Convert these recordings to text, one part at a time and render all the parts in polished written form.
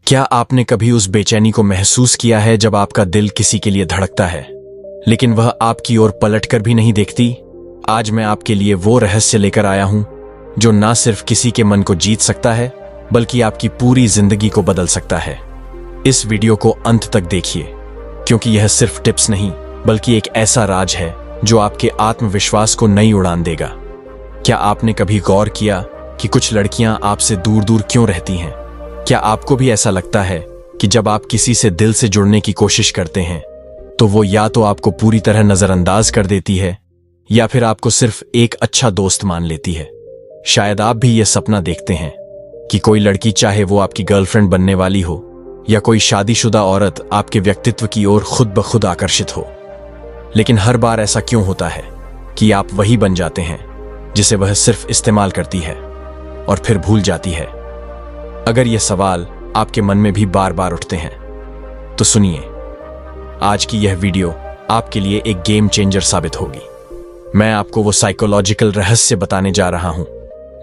क्या आपने कभी उस बेचैनी को महसूस किया है जब आपका दिल किसी के लिए धड़कता है लेकिन वह आपकी ओर पलटकर भी नहीं देखती? आज मैं आपके लिए वो रहस्य लेकर आया हूं जो ना सिर्फ किसी के मन को जीत सकता है बल्कि आपकी पूरी जिंदगी को बदल सकता है। इस वीडियो को अंत तक देखिए क्योंकि यह सिर्फ टिप्स नहीं बल्कि एक ऐसा राज है जो आपके आत्मविश्वास को नई उड़ान देगा। क्या आपने कभी गौर किया कि कुछ लड़कियां आपसे दूर दूर क्यों रहती हैं? क्या आपको भी ऐसा लगता है कि जब आप किसी से दिल से जुड़ने की कोशिश करते हैं तो वो या तो आपको पूरी तरह नजरअंदाज कर देती है या फिर आपको सिर्फ एक अच्छा दोस्त मान लेती है? शायद आप भी यह सपना देखते हैं कि कोई लड़की, चाहे वो आपकी गर्लफ्रेंड बनने वाली हो या कोई शादीशुदा औरत, आपके व्यक्तित्व की ओर खुद ब खुद आकर्षित हो। लेकिन हर बार ऐसा क्यों होता है कि आप वही बन जाते हैं जिसे वह सिर्फ इस्तेमाल करती है और फिर भूल जाती है? अगर ये सवाल आपके मन में भी बार बार उठते हैं तो सुनिए, आज की यह वीडियो आपके लिए एक गेम चेंजर साबित होगी। मैं आपको वो साइकोलॉजिकल रहस्य बताने जा रहा हूं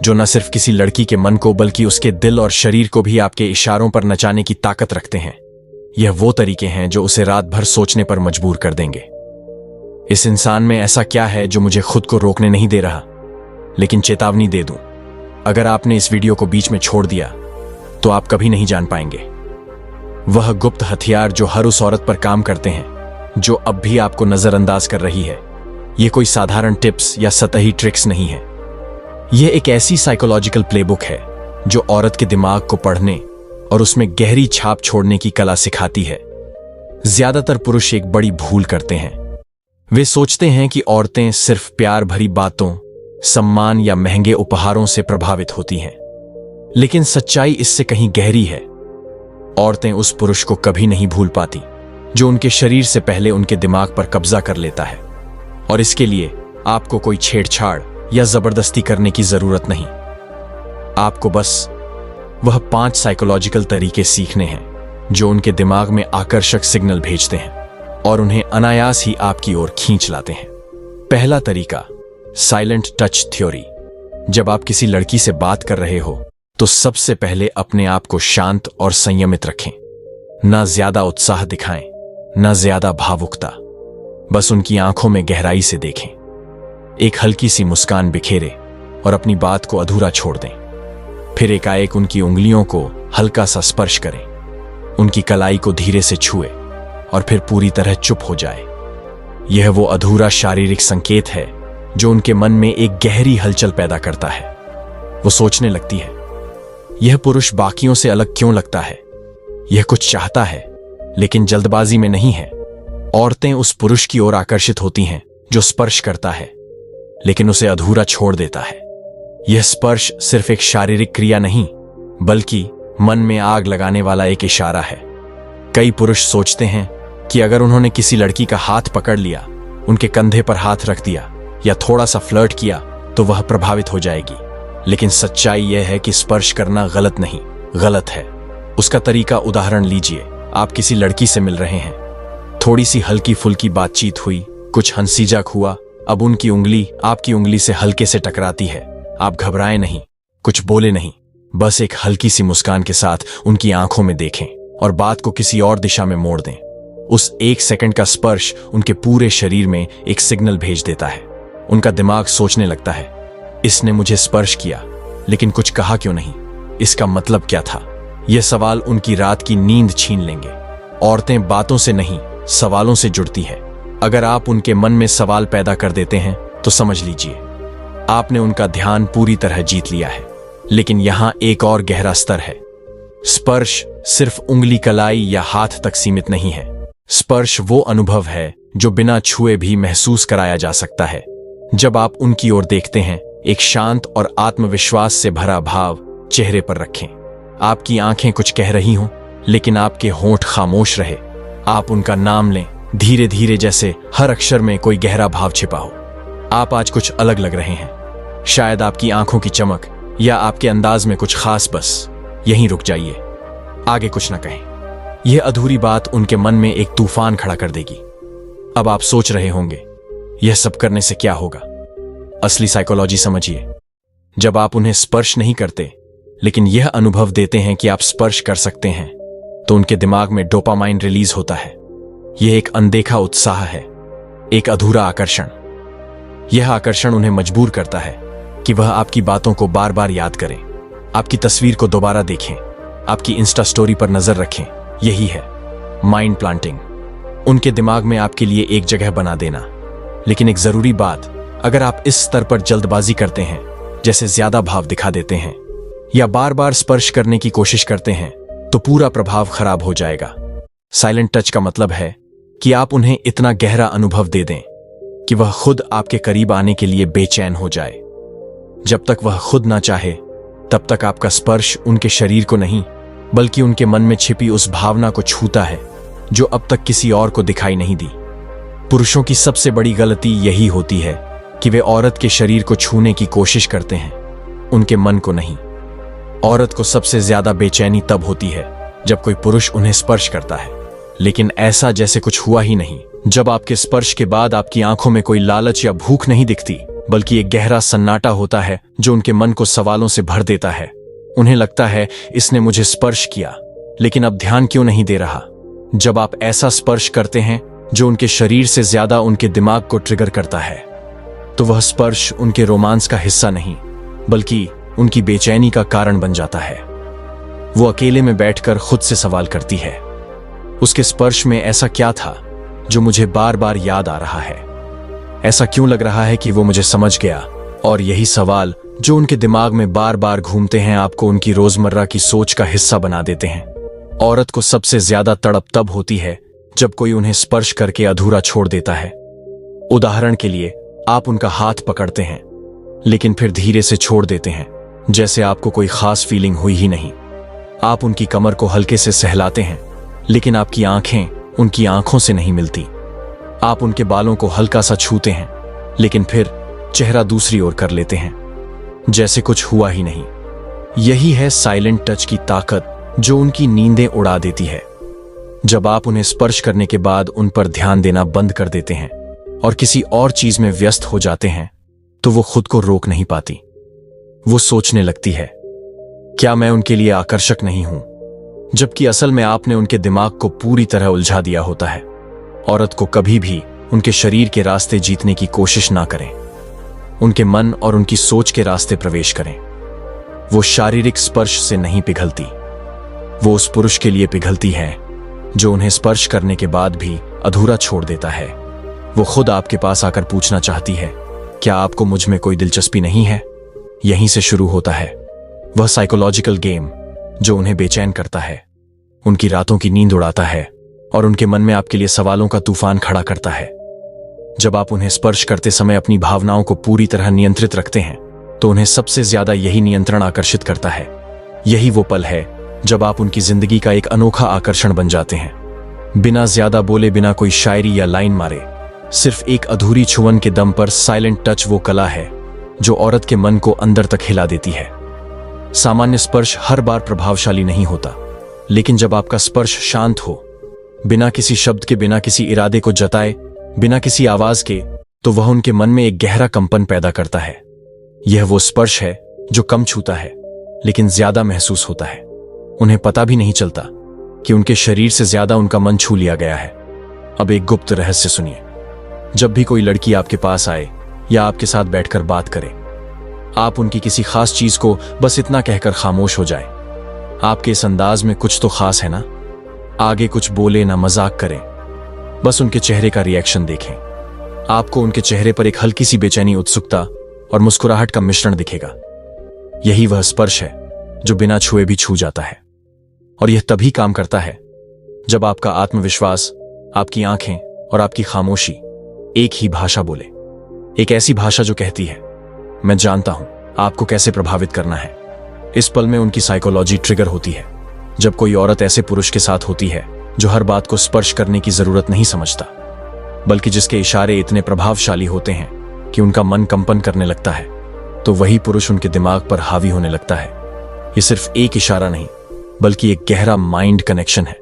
जो न सिर्फ किसी लड़की के मन को बल्कि उसके दिल और शरीर को भी आपके इशारों पर नचाने की ताकत रखते हैं। यह वो तरीके हैं जो उसे रात भर सोचने पर मजबूर कर देंगे। इस इंसान में ऐसा क्या है जो मुझे खुद को रोकने नहीं दे रहा? लेकिन चेतावनी दे दूं, अगर आपने इस वीडियो को बीच में छोड़ दिया तो आप कभी नहीं जान पाएंगे। वह गुप्त हथियार जो हर उस औरत पर काम करते हैं जो अब भी आपको नजरअंदाज कर रही है। यह कोई साधारण टिप्स या सतही ट्रिक्स नहीं है। यह एक ऐसी साइकोलॉजिकल प्लेबुक है जो औरत के दिमाग को पढ़ने और उसमें गहरी छाप छोड़ने की कला सिखाती है। ज्यादातर पुरुष एक बड़ी भूल करते हैं। वे सोचते हैं कि औरतें सिर्फ प्यार भरी बातों, सम्मान या महंगे उपहारों से प्रभावित होती हैं, लेकिन सच्चाई इससे कहीं गहरी है। औरतें उस पुरुष को कभी नहीं भूल पाती जो उनके शरीर से पहले उनके दिमाग पर कब्जा कर लेता है, और इसके लिए आपको कोई छेड़छाड़ या जबरदस्ती करने की जरूरत नहीं। आपको बस वह 5 साइकोलॉजिकल तरीके सीखने हैं जो उनके दिमाग में आकर्षक सिग्नल भेजते हैं और उन्हें अनायास ही आपकी ओर खींच लाते हैं। पहला तरीका, साइलेंट टच थ्योरी। जब आप किसी लड़की से बात कर रहे हो तो सबसे पहले अपने आप को शांत और संयमित रखें। ना ज्यादा उत्साह दिखाएं, ना ज्यादा भावुकता। बस उनकी आंखों में गहराई से देखें। एक हल्की सी मुस्कान बिखेरे और अपनी बात को अधूरा छोड़ दें। फिर एकाएक उनकी उंगलियों को हल्का सा स्पर्श करें, उनकी कलाई को धीरे से छुए और फिर पूरी तरह चुप हो जाए। यह वो अधूरा शारीरिक संकेत है जो उनके मन में एक गहरी हलचल पैदा करता है। वो सोचने लगती है, यह पुरुष बाकियों से अलग क्यों लगता है? यह कुछ चाहता है लेकिन जल्दबाजी में नहीं है। औरतें उस पुरुष की ओर आकर्षित होती हैं जो स्पर्श करता है लेकिन उसे अधूरा छोड़ देता है। यह स्पर्श सिर्फ एक शारीरिक क्रिया नहीं बल्कि मन में आग लगाने वाला एक इशारा है। कई पुरुष सोचते हैं कि अगर उन्होंने किसी लड़की का हाथ पकड़ लिया, उनके कंधे पर हाथ रख दिया या थोड़ा सा फ्लर्ट किया तो वह प्रभावित हो जाएगी। लेकिन सच्चाई यह है कि स्पर्श करना गलत नहीं, गलत है। उसका तरीका उदाहरण लीजिए। आप किसी लड़की से मिल रहे हैं, थोड़ी सी हल्की फुल्की बातचीत हुई, कुछ हंसीजाक हुआ। अब उनकी उंगली आपकी उंगली से हल्के से टकराती है। आप घबराए नहीं, कुछ बोले नहीं, बस एक हल्की सी मुस्कान के साथ उनकी आंखों में देखें और बात को किसी और दिशा में मोड़ दें। उस 1 सेकंड का स्पर्श उनके पूरे शरीर में एक सिग्नल भेज देता है। उनका दिमाग सोचने लगता है, इसने मुझे स्पर्श किया लेकिन कुछ कहा क्यों नहीं? इसका मतलब क्या था? यह सवाल उनकी रात की नींद छीन लेंगे। औरतें बातों से नहीं, सवालों से जुड़ती है। अगर आप उनके मन में सवाल पैदा कर देते हैं तो समझ लीजिए आपने उनका ध्यान पूरी तरह जीत लिया है। लेकिन यहां एक और गहरा स्तर है। स्पर्श सिर्फ उंगली, कलाई या हाथ तक सीमित नहीं है। स्पर्श वो अनुभव है जो बिना छुए भी महसूस कराया जा सकता है। जब आप उनकी ओर देखते हैं, एक शांत और आत्मविश्वास से भरा भाव चेहरे पर रखें। आपकी आंखें कुछ कह रही हों लेकिन आपके होंठ खामोश रहे। आप उनका नाम लें धीरे धीरे, जैसे हर अक्षर में कोई गहरा भाव छिपा हो। आप आज कुछ अलग लग रहे हैं। शायद आपकी आंखों की चमक या आपके अंदाज में कुछ खास। बस यहीं रुक जाइए, आगे कुछ ना कहें। यह अधूरी बात उनके मन में एक तूफान खड़ा कर देगी। अब आप सोच रहे होंगे, यह सब करने से क्या होगा? असली साइकोलॉजी समझिए। जब आप उन्हें स्पर्श नहीं करते लेकिन यह अनुभव देते हैं कि आप स्पर्श कर सकते हैं, तो उनके दिमाग में डोपामाइन रिलीज होता है। यह एक अनदेखा उत्साह है, एक अधूरा आकर्षण। यह आकर्षण उन्हें मजबूर करता है कि वह आपकी बातों को बार बार याद करें, आपकी तस्वीर को दोबारा देखें, आपकी इंस्टा स्टोरी पर नजर रखें। यही है माइंड प्लांटिंग, उनके दिमाग में आपके लिए एक जगह बना देना। लेकिन एक जरूरी बात, अगर आप इस स्तर पर जल्दबाजी करते हैं, जैसे ज्यादा भाव दिखा देते हैं या बार बार स्पर्श करने की कोशिश करते हैं, तो पूरा प्रभाव खराब हो जाएगा। साइलेंट टच का मतलब है कि आप उन्हें इतना गहरा अनुभव दे दें कि वह खुद आपके करीब आने के लिए बेचैन हो जाए। जब तक वह खुद ना चाहे, तब तक आपका स्पर्श उनके शरीर को नहीं, बल्कि उनके मन में छिपी उस भावना को छूता है जो अब तक किसी और को दिखाई नहीं दी। पुरुषों की सबसे बड़ी गलती यही होती है कि वे औरत के शरीर को छूने की कोशिश करते हैं, उनके मन को नहीं। औरत को सबसे ज्यादा बेचैनी तब होती है जब कोई पुरुष उन्हें स्पर्श करता है, लेकिन ऐसा जैसे कुछ हुआ ही नहीं। जब आपके स्पर्श के बाद आपकी आंखों में कोई लालच या भूख नहीं दिखती, बल्कि एक गहरा सन्नाटा होता है जो उनके मन को सवालों से भर देता है। उन्हें लगता है इसने मुझे स्पर्श किया, लेकिन अब ध्यान क्यों नहीं दे रहा। जब आप ऐसा स्पर्श करते हैं जो उनके शरीर से ज्यादा उनके दिमाग को ट्रिगर करता है, तो वह स्पर्श उनके रोमांस का हिस्सा नहीं, बल्कि उनकी बेचैनी का कारण बन जाता है। वो अकेले में बैठकर खुद से सवाल करती है, उसके स्पर्श में ऐसा क्या था जो मुझे बार बार याद आ रहा है? ऐसा क्यों लग रहा है कि वो मुझे समझ गया? और यही सवाल जो उनके दिमाग में बार बार घूमते हैं, आपको उनकी रोजमर्रा की सोच का हिस्सा बना देते हैं। औरत को सबसे ज्यादा तड़प तब होती है जब कोई उन्हें स्पर्श करके अधूरा छोड़ देता है। उदाहरण के लिए, आप उनका हाथ पकड़ते हैं, लेकिन फिर धीरे से छोड़ देते हैं, जैसे आपको कोई खास फीलिंग हुई ही नहीं। आप उनकी कमर को हल्के से सहलाते हैं, लेकिन आपकी आंखें उनकी आंखों से नहीं मिलती। आप उनके बालों को हल्का सा छूते हैं, लेकिन फिर चेहरा दूसरी ओर कर लेते हैं, जैसे कुछ हुआ ही नहीं। यही है साइलेंट टच की ताकत, जो उनकी नींदें उड़ा देती है। जब आप उन्हें स्पर्श करने के बाद उन पर ध्यान देना बंद कर देते हैं और किसी और चीज में व्यस्त हो जाते हैं, तो वो खुद को रोक नहीं पाती। वो सोचने लगती है, क्या मैं उनके लिए आकर्षक नहीं हूं? जबकि असल में आपने उनके दिमाग को पूरी तरह उलझा दिया होता है। औरत को कभी भी उनके शरीर के रास्ते जीतने की कोशिश ना करें, उनके मन और उनकी सोच के रास्ते प्रवेश करें। वो शारीरिक स्पर्श से नहीं पिघलती, वो उस पुरुष के लिए पिघलती है जो उन्हें स्पर्श करने के बाद भी अधूरा छोड़ देता है। वो खुद आपके पास आकर पूछना चाहती है, क्या आपको मुझ में कोई दिलचस्पी नहीं है? यहीं से शुरू होता है वह साइकोलॉजिकल गेम जो उन्हें बेचैन करता है, उनकी रातों की नींद उड़ाता है और उनके मन में आपके लिए सवालों का तूफान खड़ा करता है। जब आप उन्हें स्पर्श करते समय अपनी भावनाओं को पूरी तरह नियंत्रित रखते हैं, तो उन्हें सबसे ज्यादा यही नियंत्रण आकर्षित करता है। यही वो पल है जब आप उनकी जिंदगी का एक अनोखा आकर्षण बन जाते हैं। बिना ज्यादा बोले, बिना कोई शायरी या लाइन मारे, सिर्फ एक अधूरी छुअन के दम पर साइलेंट टच वो कला है जो औरत के मन को अंदर तक हिला देती है। सामान्य स्पर्श हर बार प्रभावशाली नहीं होता, लेकिन जब आपका स्पर्श शांत हो, बिना किसी शब्द के, बिना किसी इरादे को जताए, बिना किसी आवाज के, तो वह उनके मन में एक गहरा कंपन पैदा करता है। यह वो स्पर्श है जो कम छूता है, लेकिन ज्यादा महसूस होता है। उन्हें पता भी नहीं चलता कि उनके शरीर से ज्यादा उनका मन छू लिया गया है। अब एक गुप्त रहस्य सुनिए। जब भी कोई लड़की आपके पास आए या आपके साथ बैठकर बात करे, आप उनकी किसी खास चीज को बस इतना कहकर खामोश हो जाए, आपके इस अंदाज में कुछ तो खास है ना। आगे कुछ बोले ना, मजाक करें, बस उनके चेहरे का रिएक्शन देखें। आपको उनके चेहरे पर एक हल्की सी बेचैनी, उत्सुकता और मुस्कुराहट का मिश्रण दिखेगा। यही वह स्पर्श है जो बिना छुए भी छू जाता है। और यह तभी काम करता है जब आपका आत्मविश्वास, आपकी आंखें और आपकी खामोशी एक ही भाषा बोले। एक ऐसी भाषा जो कहती है, मैं जानता हूं आपको कैसे प्रभावित करना है। इस पल में उनकी साइकोलॉजी ट्रिगर होती है। जब कोई औरत ऐसे पुरुष के साथ होती है जो हर बात को स्पर्श करने की जरूरत नहीं समझता, बल्कि जिसके इशारे इतने प्रभावशाली होते हैं कि उनका मन कंपन करने लगता है, तो वही पुरुष उनके दिमाग पर हावी होने लगता है। ये सिर्फ एक इशारा नहीं, बल्कि एक गहरा माइंड कनेक्शन है।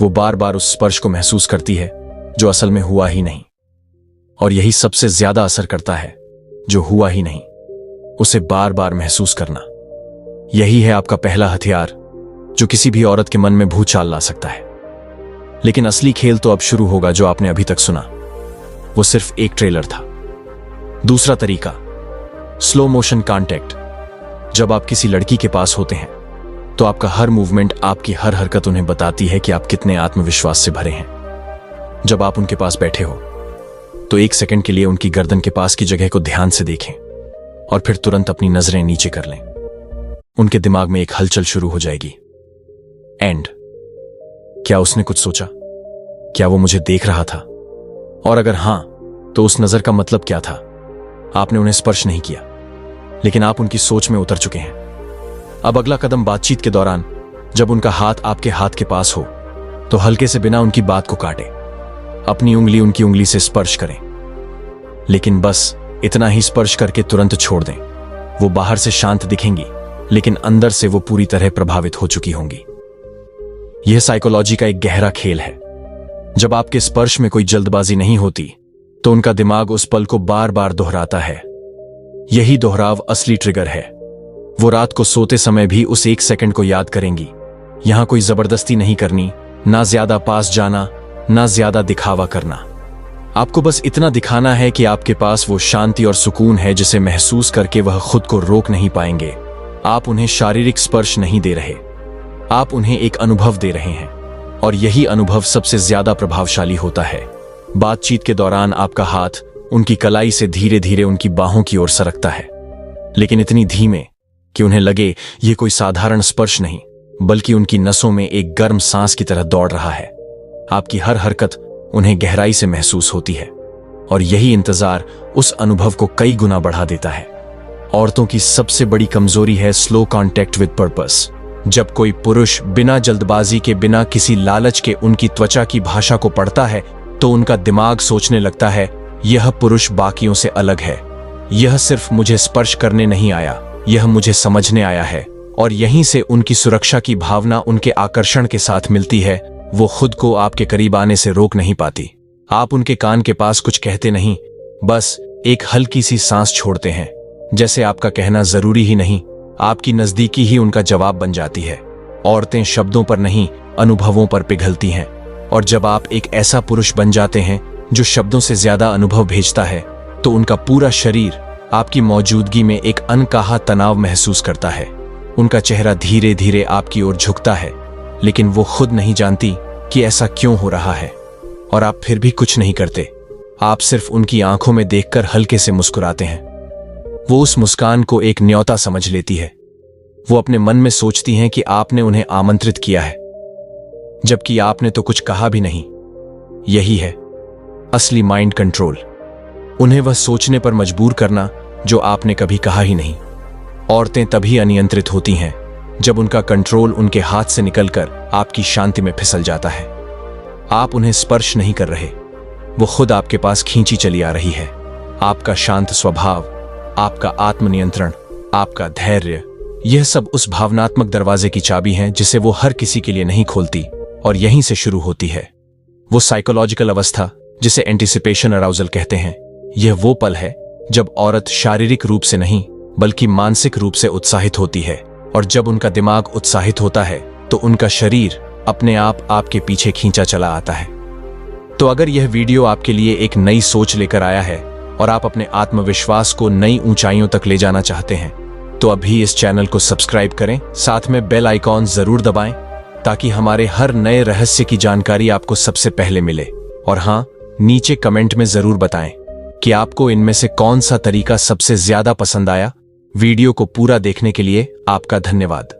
वो बार बार उस स्पर्श को महसूस करती है जो असल में हुआ ही नहीं, और यही सबसे ज्यादा असर करता है, जो हुआ ही नहीं, उसे बार बार महसूस करना। यही है आपका पहला हथियार जो किसी भी औरत के मन में भूचाल ला सकता है। लेकिन असली खेल तो अब शुरू होगा जो आपने अभी तक सुना वो सिर्फ एक ट्रेलर था। दूसरा तरीका, स्लो मोशन कांटेक्ट। जब आप किसी लड़की के पास होते हैं तो आपका हर मूवमेंट, आपकी हर हरकत उन्हें बताती है कि आप कितने आत्मविश्वास से भरे हैं। जब आप उनके पास बैठे हो तो 1 सेकंड के लिए उनकी गर्दन के पास की जगह को ध्यान से देखें और फिर तुरंत अपनी नजरें नीचे कर लें। उनके दिमाग में एक हलचल शुरू हो जाएगी। एंड क्या उसने कुछ सोचा? क्या वो मुझे देख रहा था? और अगर हां, तो उस नजर का मतलब क्या था? आपने उन्हें स्पर्श नहीं किया, लेकिन आप उनकी सोच में उतर चुके हैं। अब अगला कदम, बातचीत के दौरान जब उनका हाथ आपके हाथ के पास हो तो हल्के से, बिना उनकी बात को काटे, अपनी उंगली उनकी उंगली से स्पर्श करें। लेकिन बस इतना ही स्पर्श करके तुरंत छोड़ दें। वो बाहर से शांत दिखेंगी, लेकिन अंदर से वो पूरी तरह प्रभावित हो चुकी होंगी। यह साइकोलॉजी का एक गहरा खेल है। जब आपके स्पर्श में कोई जल्दबाजी नहीं होती तो उनका दिमाग उस पल को बार बार दोहराता है। यही दोहराव असली ट्रिगर है। वो रात को सोते समय भी उस 1 सेकंड को याद करेंगी। यहां कोई जबरदस्ती नहीं करनी, ना ज्यादा पास जाना, ना ज्यादा दिखावा करना। आपको बस इतना दिखाना है कि आपके पास वो शांति और सुकून है जिसे महसूस करके वह खुद को रोक नहीं पाएंगे। आप उन्हें शारीरिक स्पर्श नहीं दे रहे, आप उन्हें एक अनुभव दे रहे हैं, और यही अनुभव सबसे ज्यादा प्रभावशाली होता है। बातचीत के दौरान आपका हाथ उनकी कलाई से धीरे धीरे उनकी बाहों की ओर सरकता है, लेकिन इतनी धीमे कि उन्हें लगे ये कोई साधारण स्पर्श नहीं, बल्कि उनकी नसों में एक गर्म सांस की तरह दौड़ रहा है। आपकी हर हरकत उन्हें गहराई से महसूस होती है, और यही इंतजार उस अनुभव को कई गुना बढ़ा देता है। औरतों की सबसे बड़ी कमजोरी है स्लो कॉन्टैक्ट विद पर्पस। जब कोई पुरुष बिना जल्दबाजी के, बिना किसी लालच के उनकी त्वचा की भाषा को पढ़ता है तो उनका दिमाग सोचने लगता है, यह पुरुष बाकियों से अलग है, यह सिर्फ मुझे स्पर्श करने नहीं आया, यह मुझे समझने आया है। और यहीं से उनकी सुरक्षा की भावना उनके आकर्षण के साथ मिलती है। वो खुद को आपके करीब आने से रोक नहीं पाती। आप उनके कान के पास कुछ कहते नहीं, बस एक हल्की सी सांस छोड़ते हैं, जैसे आपका कहना जरूरी ही नहीं, आपकी नजदीकी ही उनका जवाब बन जाती है। औरतें शब्दों पर नहीं, अनुभवों पर पिघलती हैं, और जब आप एक ऐसा पुरुष बन जाते हैं जो शब्दों से ज्यादा अनुभव भेजता है, तो उनका पूरा शरीर आपकी मौजूदगी में एक अनकहा तनाव महसूस करता है। उनका चेहरा धीरे धीरे आपकी ओर झुकता है, लेकिन वो खुद नहीं जानती कि ऐसा क्यों हो रहा है। और आप फिर भी कुछ नहीं करते, आप सिर्फ उनकी आंखों में देखकर हल्के से मुस्कुराते हैं। वो उस मुस्कान को एक न्योता समझ लेती है। वो अपने मन में सोचती हैं कि आपने उन्हें आमंत्रित किया है, जबकि आपने तो कुछ कहा भी नहीं। यही है असली माइंड कंट्रोल, उन्हें वह सोचने पर मजबूर करना जो आपने कभी कहा ही नहीं। औरतें तभी अनियंत्रित होती हैं जब उनका कंट्रोल उनके हाथ से निकलकर आपकी शांति में फिसल जाता है। आप उन्हें स्पर्श नहीं कर रहे, वो खुद आपके पास खींची चली आ रही है। आपका शांत स्वभाव, आपका आत्मनियंत्रण, आपका धैर्य, यह सब उस भावनात्मक दरवाजे की चाबी हैं जिसे वो हर किसी के लिए नहीं खोलती, और यहीं से शुरू होती है वो साइकोलॉजिकल अवस्था जिसे एंटिसिपेशन अराउजल कहते हैं। यह वो पल है जब औरत शारीरिक रूप से नहीं बल्कि मानसिक रूप से उत्साहित होती है, और जब उनका दिमाग उत्साहित होता है तो उनका शरीर अपने आप आपके पीछे खींचा चला आता है। तो अगर यह वीडियो आपके लिए एक नई सोच लेकर आया है और आप अपने आत्मविश्वास को नई ऊंचाइयों तक ले जाना चाहते हैं, तो अभी इस चैनल को सब्सक्राइब करें, साथ में बेल आइकॉन जरूर दबाएं ताकि हमारे हर नए रहस्य की जानकारी आपको सबसे पहले मिले। और हाँ, नीचे कमेंट में जरूर बताएं कि आपको इनमें से कौन सा तरीका सबसे ज्यादा पसंद आया। वीडियो को पूरा देखने के लिए आपका धन्यवाद।